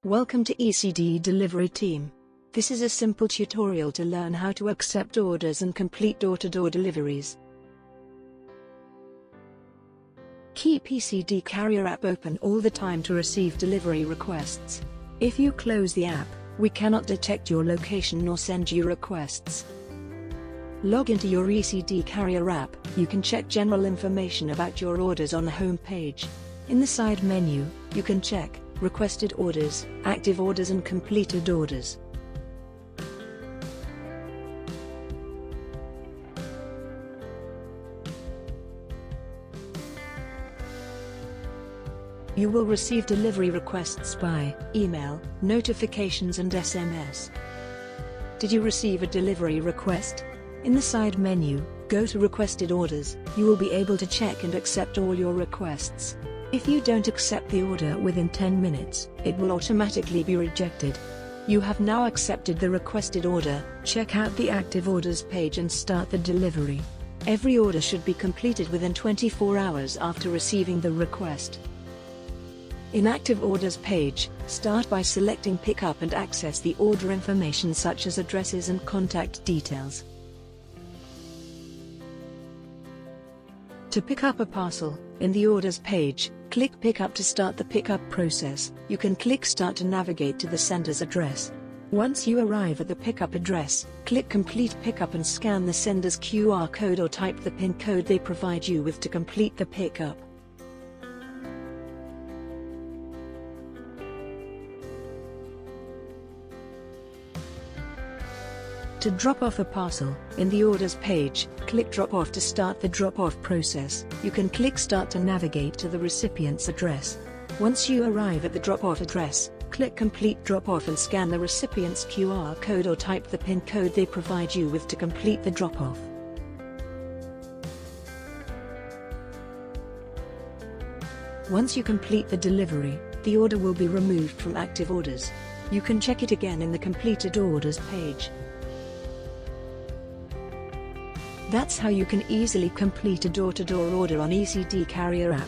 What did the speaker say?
Welcome to ECD Delivery Team. This is a simple tutorial to learn how to accept orders and complete door-to-door deliveries. Keep ECD Carrier app open all the time to receive delivery requests. If you close the app, we cannot detect your location nor send you requests. Log into your ECD Carrier app. You can check general information about your orders on the home page. In the side menu, you can check requested orders, active orders and completed orders. You will receive delivery requests by email, notifications and SMS. Did you receive a delivery request? In the side menu, go to requested orders. You will be able to check and accept all your requests. If you don't accept the order within 10 minutes, it will automatically be rejected. You have now accepted the requested order. Check out the active orders page and start the delivery. Every order should be completed within 24 hours after receiving the request. In active orders page, start by selecting pickup and access the order information such as addresses and contact details. To pick up a parcel, in the orders page, click Pickup to start the pickup process. You can click Start to navigate to the sender's address. Once you arrive at the pickup address, click Complete Pickup and scan the sender's QR code or type the PIN code they provide you with to complete the pickup. To drop off a parcel, in the orders page, click Drop Off to start the drop-off process. You can click Start to navigate to the recipient's address. Once you arrive at the drop-off address, click Complete Drop-Off and scan the recipient's QR code or type the PIN code they provide you with to complete the drop-off. Once you complete the delivery, the order will be removed from active orders. You can check it again in the completed orders page. That's how you can easily complete a door-to-door order on ECD Carrier app.